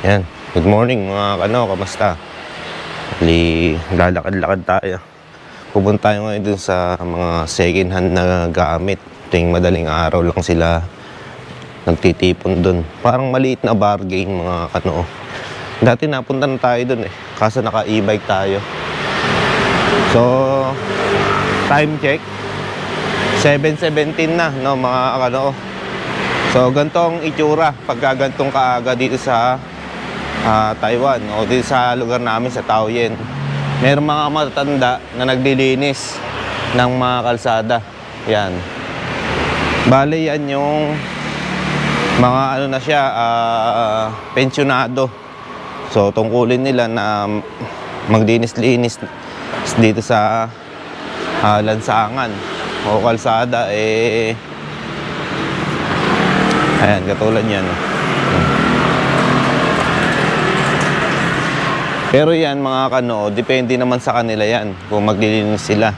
Yan. Good morning mga kamusta? Lalakad-lakad tayo. Pupunta tayo ngayon dun sa mga second hand na gamit. Tuwing madaling araw lang sila nagtitipon dun. Parang maliit na bargain mga Dati napunta na tayo dun kaso naka e-bike tayo. So, time check 7:17 na no mga So, gantong itsura pagka gantong kaaga dito sa Taiwan o dito sa lugar namin sa Taoyuan. Merong mga matatanda na naglilinis ng mga kalsada. Yan. Bale yan yung mga na siya, pensyonado. So tungkulin nila na maglinis-linis dito sa lansangan o kalsada ayan, katulad yan. Pero yan mga depende naman sa kanila yan kung maglilinis sila.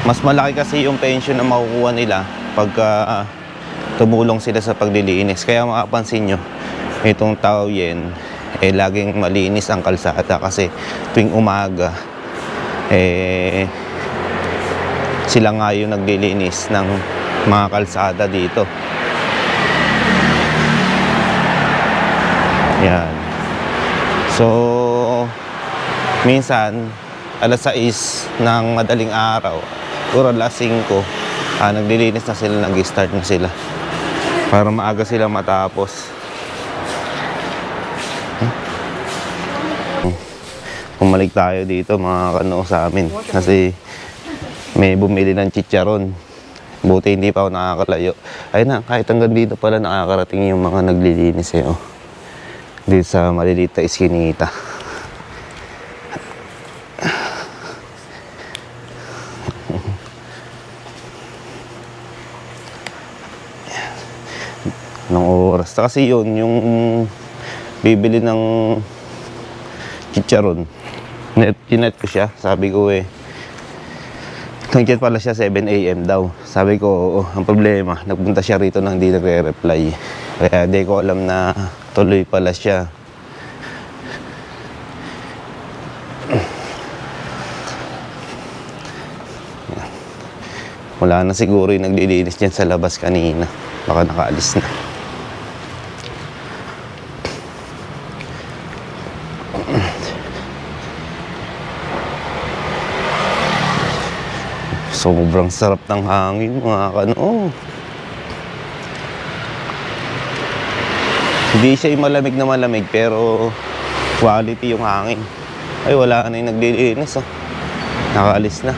Mas malaki kasi yung pension na makukuha nila pagka tumulong sila sa paglilinis. Kaya makapansin nyo, itong Taoyuan laging malinis ang kalsada kasi tuwing umaga sila nga yung naglilinis ng mga kalsada dito. Yan. So minsan, alas 6 ng madaling araw, siguro alas 5, naglilinis na sila, nag-start na sila. Para maaga sila matapos. Pumalik tayo dito mga sa amin. Kasi may bumili ng chicharon. Buti hindi pa ako nakakalayo. Ayun na, kahit hanggang dito pala nakakarating yung mga naglilinis dito sa maliliit na iskinita. Ng oras. Kasi yun, yung bibili ng chicharon. Net ko siya. Sabi ko nag-chat pala siya 7 AM daw. Sabi ko, oo. Ang problema, nagpunta siya rito nang hindi nagre-reply. Kaya di ko alam na tuloy pala siya. Wala na siguro yung naglilinis dyan sa labas kanina. Baka nakaalis na. Sobrang sarap ng hangin mga Hindi siya yung malamig na malamig pero quality yung hangin. Ay, wala na yung naglilinis nakaalis na.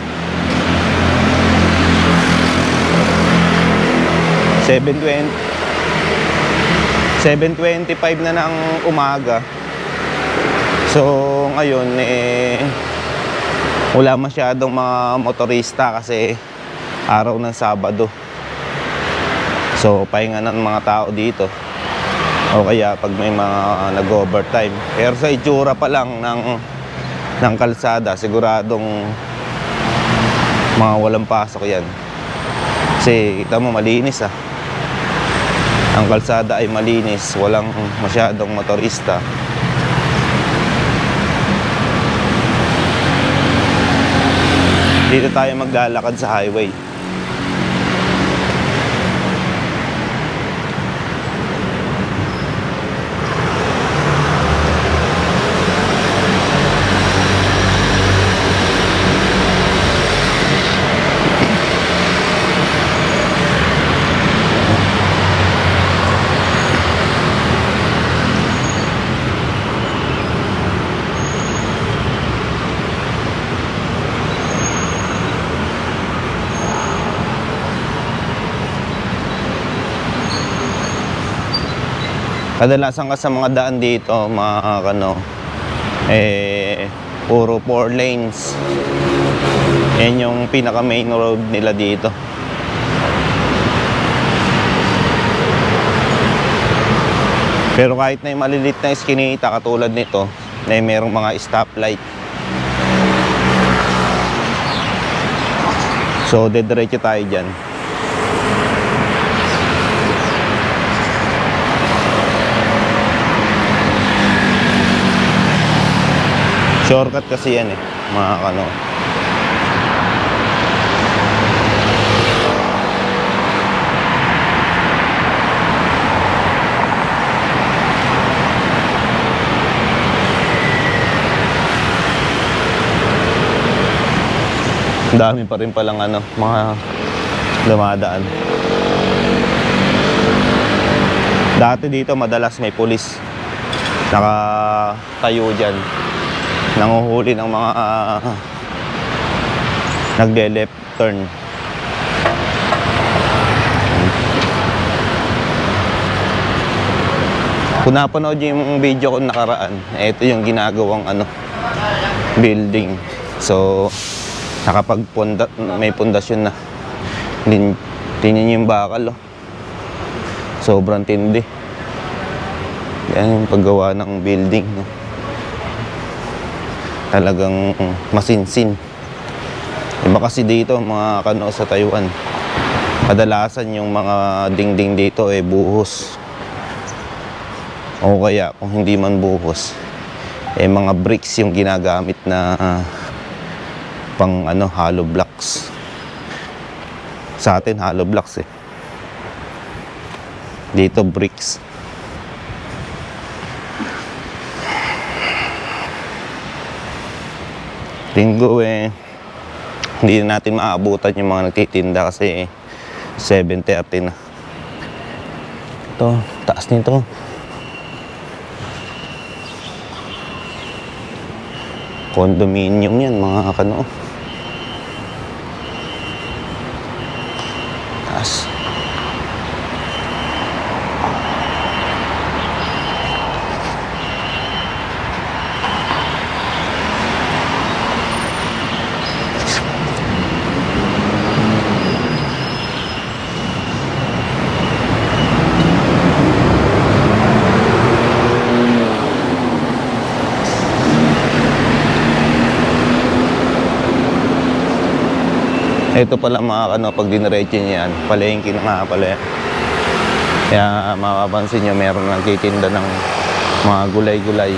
7:25 na ng umaga. So ngayon wala masyadong mga motorista kasi araw ng Sabado. So pahinga ng mga tao dito. O kaya pag may mga nag-overtime. Pero sa itsura pa lang ng kalsada, siguradong mga walang pasok yan. Kasi kita mo malinis Ang kalsada ay malinis, walang masyadong motorista. Dito tayo maglalakad sa highway. Kadalasan ka sa mga daan dito, mga puro 4 lanes. Yan yung pinaka main road nila dito. Pero kahit na yung malilit na iskinita katulad nito, na merong mga stoplight. So, dediretso tayo dyan. Shortcut kasi yan eh, mga kano. Ang dami pa rin palang ano, mga dumadaan. Dati dito madalas may pulis nakatayo dyan, nanguhuli ng mga nagle-left turn. Kung napanood nyo yung video ko nakaraan, ito yung ginagawang ano, building. So may pundasyon na. Tingnan nyo yung bakal, oh. Sobrang tindi. Yan yung paggawa ng building, no? Talagang masinsin. Iba kasi dito mga kano sa Taiwan, kadalasan yung mga dingding dito eh buhos, o kaya kung hindi man buhos eh mga bricks yung ginagamit na pang ano, hollow blocks. Sa atin hollow blocks eh, dito bricks. Linggo eh hindi na natin maabutan yung mga nagtitinda kasi 7:30 na. Ito, taas nito. Condominium yan mga kano. Taas. Ito pala mga ano, pag diniretso niya yan, palengke na nga pala yan. Kaya mapapansin nyo, meron nagtitinda ng mga gulay-gulay.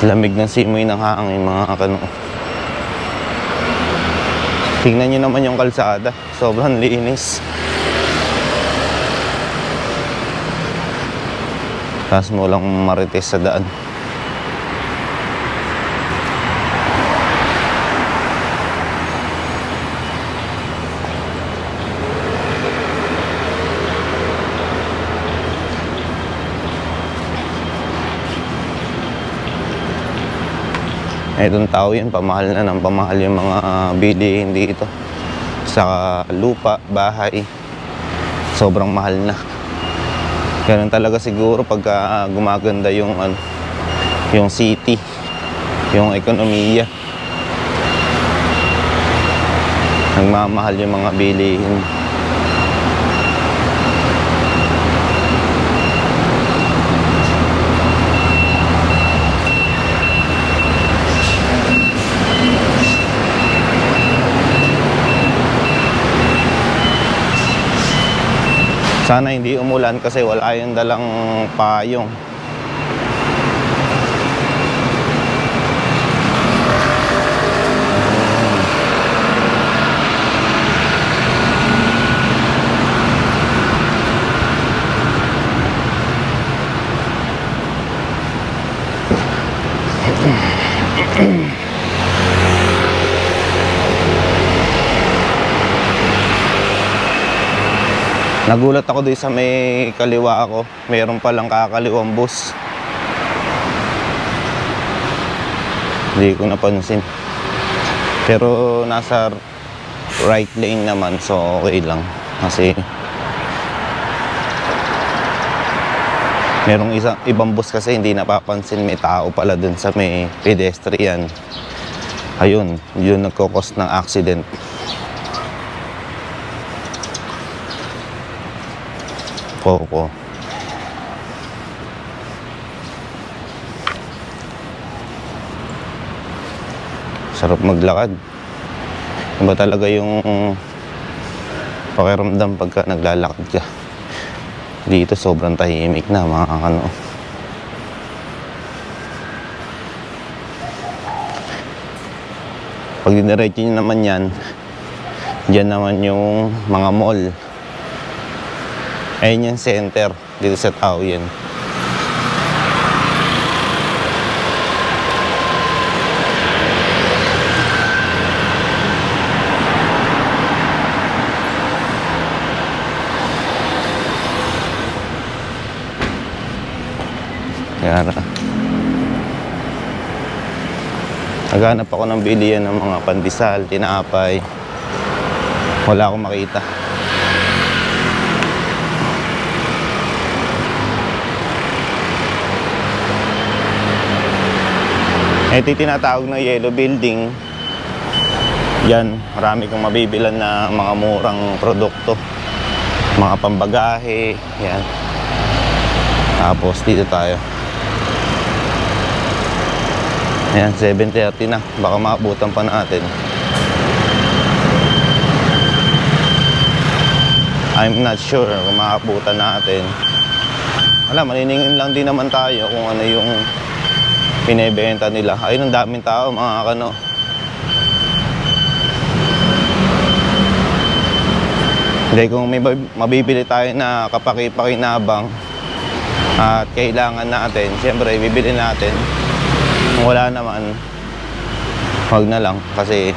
Lamig ng simoy ng hangin mga kano. Tingnan nyo naman yung kalsada, sobrang linis. Tapos mo lang marites sa daan. Itong tao yan, pamahal na ng pamahal yung mga bilihin dito. Sa lupa, bahay, sobrang mahal na. Ganun talaga siguro pagka gumaganda yung ano, yung city, yung ekonomiya. Nagmamahal yung mga bilihin. Sana hindi umulan kasi wala yung dalang payong. Nagulat ako doon sa may kaliwa ako, mayroon palang kakaliwang bus. Hindi ko napansin. Pero nasa right lane naman, so okay lang. Kasi Merong ibang bus kasi hindi napapansin may tao pala dun sa may pedestrian. Ayun, yun nagkukos ng accident. Koko. Sarap maglakad. Iba talaga yung pakiramdam pagka naglalakad ka. Dito sobrang tahimik na mga ano. Pag diniretso nyo naman yan, dyan naman yung mga mall. Ayun yung center dito sa tao yan. Kaya naghanap ako ng bilihan ng mga pandesal, tinapay. Wala akong makita. Ito yung tinatawag na yellow building. Yan, marami kang mabibilan na mga murang produkto. Mga pambagahe, yan. Tapos dito tayo. Ayan, 7:30 na. Baka maabutan pa natin. I'm not sure kung maabutan natin. Wala, maniningin lang din naman tayo kung ano yung pinebenta nila. Ayun, ang daming tao, mga kano. Hindi, kung may mabibili tayo na kapaki-pakinabang at kailangan natin, siyempre, bibili natin. Kung wala naman, wag na lang. Kasi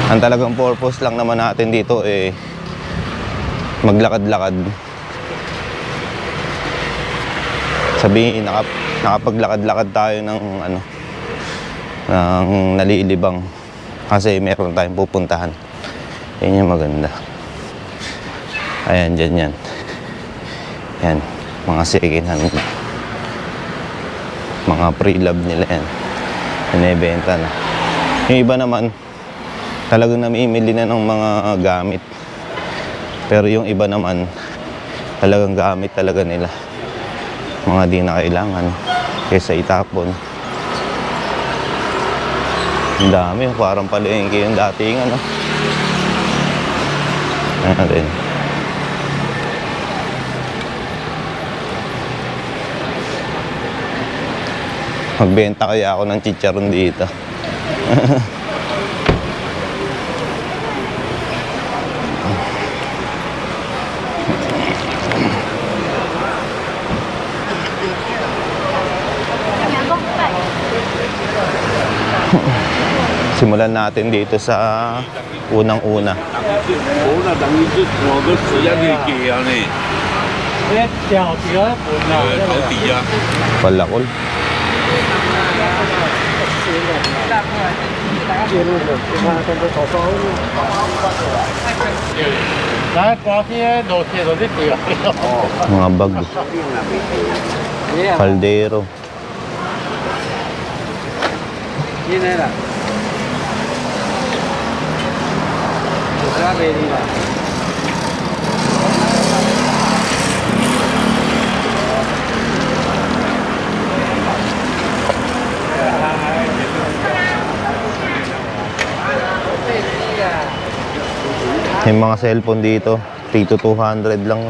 ang talagang purpose lang naman natin dito maglakad-lakad. Sabihin, nakapaglakad-lakad tayo ng ng nalilibang. Kasi meron tayong pupuntahan. Yan yung maganda. Ayan, dyan yan. Yan, mga second hand. Mga pre-love nila yan. Binibenta na. Yung iba naman, talagang namimili na ng mga gamit. Pero yung iba naman, talagang gamit talaga nila. Mga di na kailangan. Kaysa itapon. Ang dami. Parang palengke yung dating ano. Ayan din. Magbenta kaya ako ng chicharon dito. Simulan natin dito sa unang-una. Palakol. Mga bag. Caldero. Yung mga cellphone dito, 3 to 200 lang.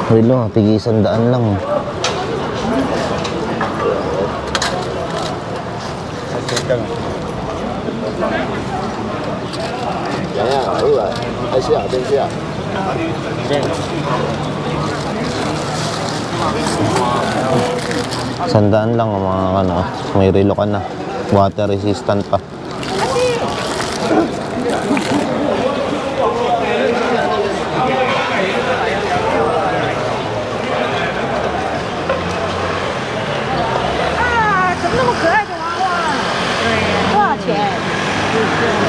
Wala, tig-100 lang. Sandaan lang ang mga ano, may relo ka na. Water resistant pa. 那么可爱的娃娃，对，多少钱？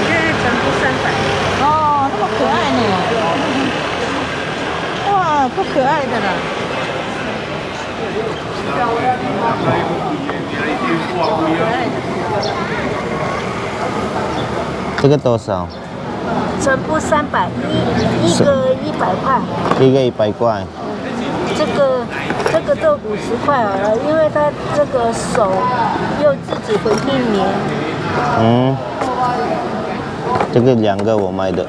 现在全部300。哦，那么可爱呢。哇，够可爱的了。这个多少？全部300，一个100块。一个100块。这个就50块好了，因为它这个手又自己回去粘。嗯，这个2个我买的。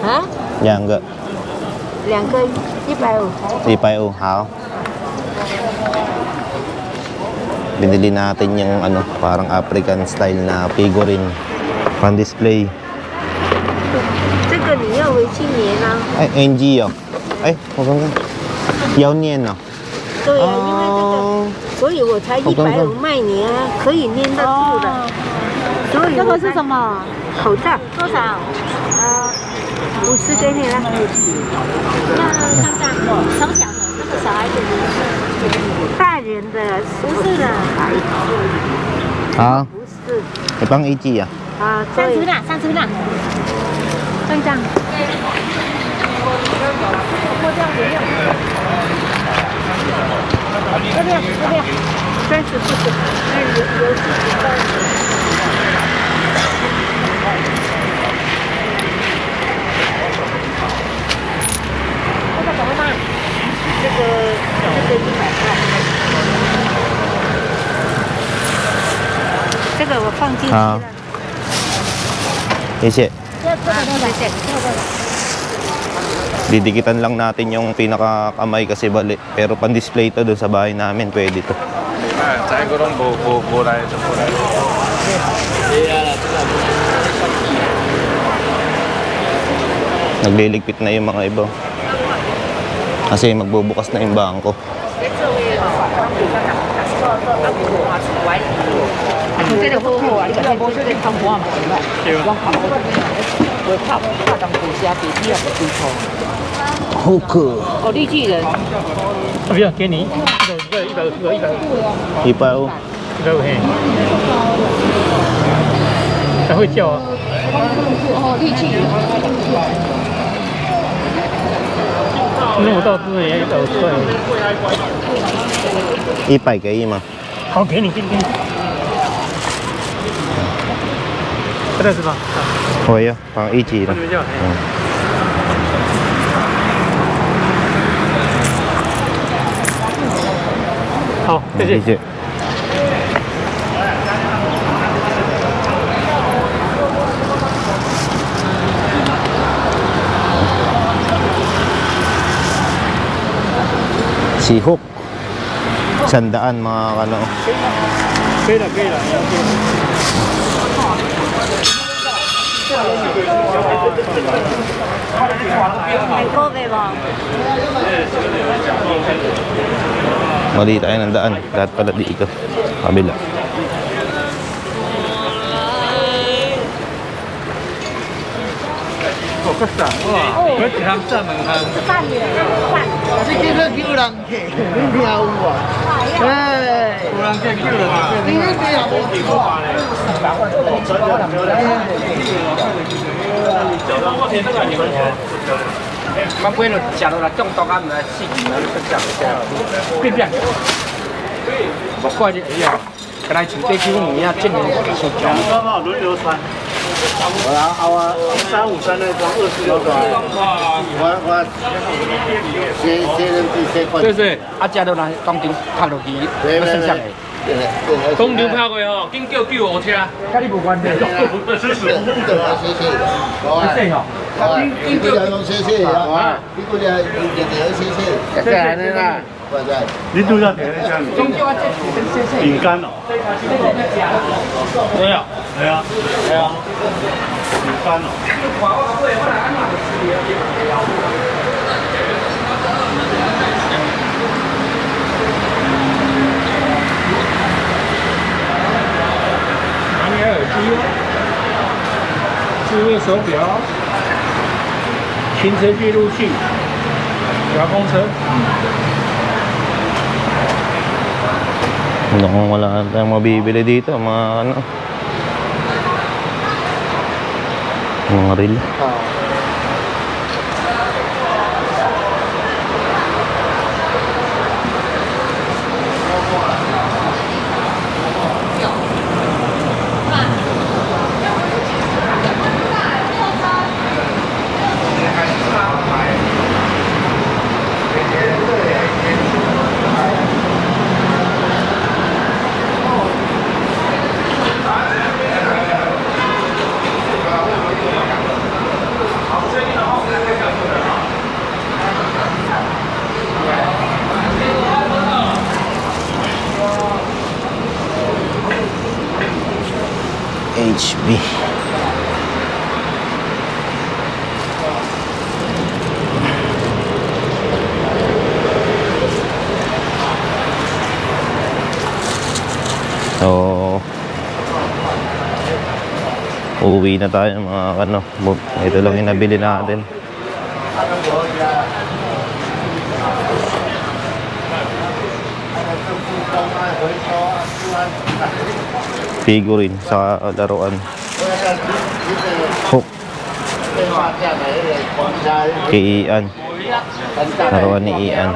啊？2个。2个150。150, hao. Binili natin yung ano, parang African style na figurine pan-display. 这个你要回去粘啊。哎 ，NG 哦。哎，我看看，要粘哦。对啊，因为这个，所以我才150卖你啊，可以粘得住的。所以这个是什么？口罩。多少？50给你了。那看看，小小的，那个小孩子的，大人的，不是的。好。不是。你帮 AG 啊？啊，上车啦，上车啦。站站。过这样子用。这边，30不止，有自己的。这个怎么卖？这个100块。这个我放进去了。谢谢。谢谢。Didikitan lang natin yung pinaka-kamay kasi bali. Pero pan-display to doon sa bahay namin, pwede to. Nagliligpit na yung mga iba. Kasi magbubukas na yung bangko.好渴。哦，绿巨人。不要给你150。150。嘿。还会叫啊。哦，绿巨人。那我到这里也150块。100可以吗？好，给你。不认识吧？可以啊，放1G了。好，谢谢。Sihok. 100 mga ano. 可以了。Mali tayo ng daan. Lahat pala dito. Kabila. Mà quên rồi, chả đâu là trong tóc ăn là xịn nó chắc biến. Bỏ qua đi ấy à. Cái này chúng tôi kêu mình nha, trên này sụp chó. 我353那装26个，我谁款？对，啊，家都拿钢筋拍落去，我剩下来。公牛拍过吼，紧叫救护车。跟你无关系。谢谢，你不要用谢谢啊，你不要谢谢，再来啦。你都要点一下米饼干哦。对啊，饼干哦。拿你耳机，智慧手表，行车记录器，遥控车。Kung wala tayong mabibili dito, mga ano, mga reel. HB. So, uuwi na tayo mga ano. Ito lang yung nabili natin. Figurine sa laruan. Hook. Kay Ian. Laruan ni Ian.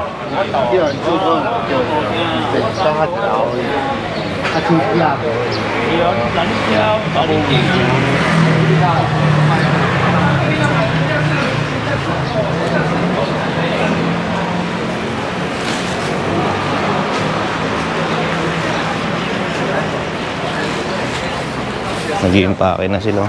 Nag-i-impake na sila.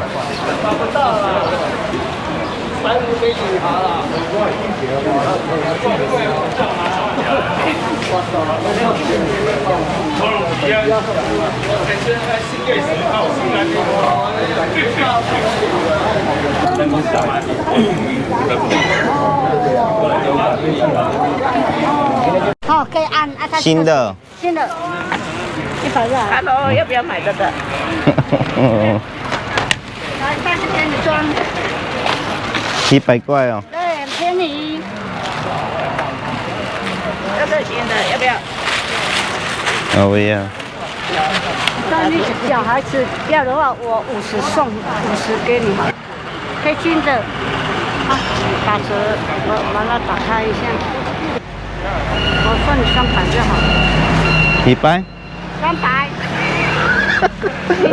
好，可以按它。新的。新的，100个。Hello，要不要买这个？来，30天的装。100块哦。对，很便宜。这个新的，要不要？我要。那你小孩子要的话，我50送50给你嘛。可以新的，啊，打折，我把它打开一下。我算你300就好。100？ 300。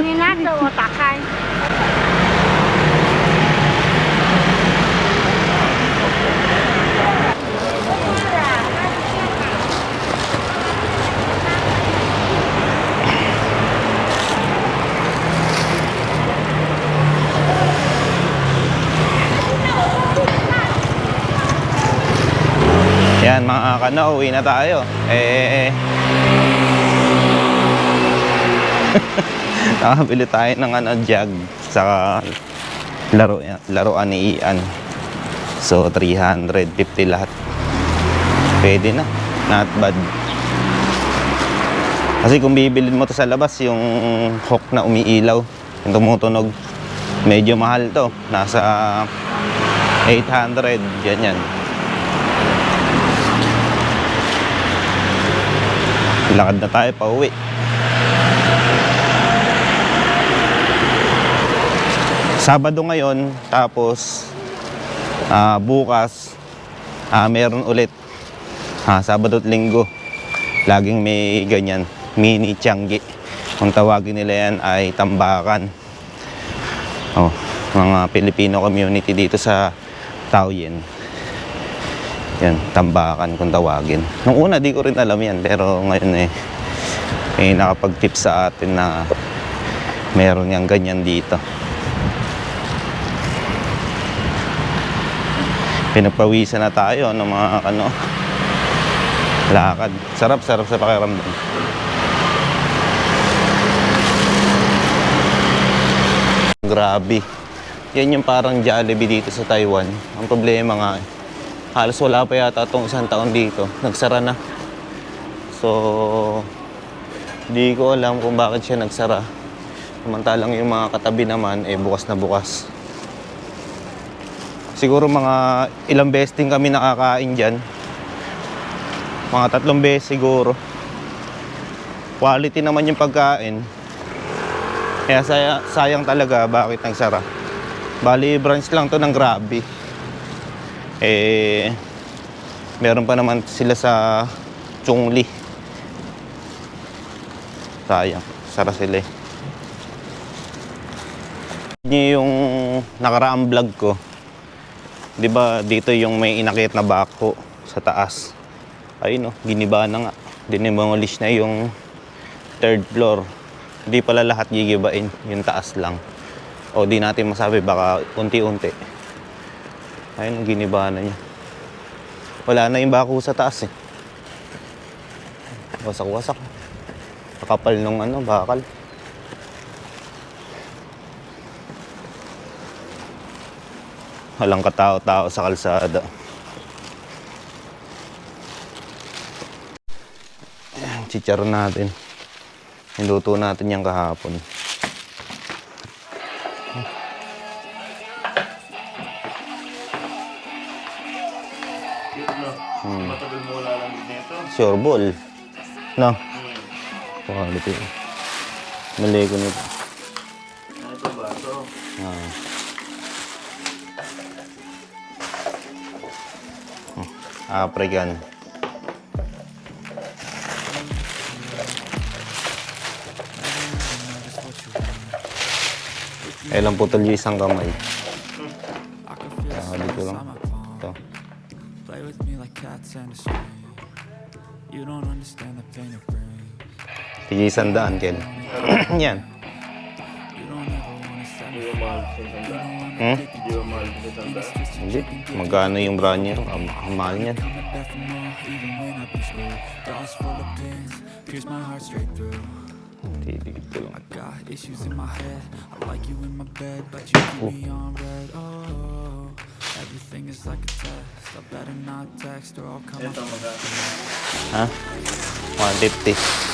你拿着我打开。Yan mga kano, uwi na tayo. Nakabili tayo ng ano, jug sa laruan ni Ian. So 350 lahat. Pwede na, not bad. Kasi kung bibilin mo to sa labas, yung hook na umiilaw, yung tumutunog, medyo mahal to. Nasa 800, ganyan. Lakad na tayo pa uwi. Sabado ngayon, tapos bukas meron ulit. Sabado at linggo, laging may ganyan, mini tianggi. Kung tawagin nila yan ay tambakan. Mga Filipino community dito sa Taoyuan. Yan, tambakan kung tawagin. Nung una di ko rin alam yan, pero ngayon may nakapag-tip sa atin na meron yang ganyan dito. Pinagpawisan na tayo ng mga lakad. Sarap sa pakiramdam. Grabe. Yan yung parang Jollibee dito sa Taiwan. Ang problema nga, halos wala pa yata itong isang taon dito. Nagsara na. So, di ko alam kung bakit siya nagsara. Samantalang yung mga katabi naman, bukas na bukas. Siguro mga ilang beses din kami nakakain dyan. Mga 3 beses siguro. Quality naman yung pagkain. Kaya sayang talaga bakit nagsara. Bali, branch lang to ng Grabe. Meron pa naman sila sa Chungli. Sayang, sara sila eh. Yung nakaraang vlog ko, di ba dito yung may inakit na bako sa taas. Ayun, giniba na nga. Dinimolish na yung third floor. Hindi pala lahat gigibain, yung taas lang. O di natin masabi, baka unti-unti. Ayun, giniba na niya. Wala na yung bako sa taas eh. Wasak-wasak. Nakapal nung bakal. Walang katao-tao sa kalsada. Ayan, chicharon natin. Niluto natin yan kahapon. Matagal mo wala lang dito. Sure ball. No? Quality. Mali ko nito. Ito ba? Ito. African. Ilang putol yung isang kamay. Dito lang. Ito. Play with me like cats and a string. You don't understand the pain it brings. Sige, 100, Ken. Yan. You don't ever wanna set me Hindi ba mahal sa sanda? Hindi ba mahal sa sanda? Hindi. Magkano yung brand niya? Ang mahal niyan. coming back for more, even when I've been screwed. Dolls full of pins, pierce my heart straight through. Titigit ko lang. Got issues in my head. I like you in my bed, but you keep me on red. Oh, everything is like a test. I better not text or I'll come Ito up. magkano? Ha? 150.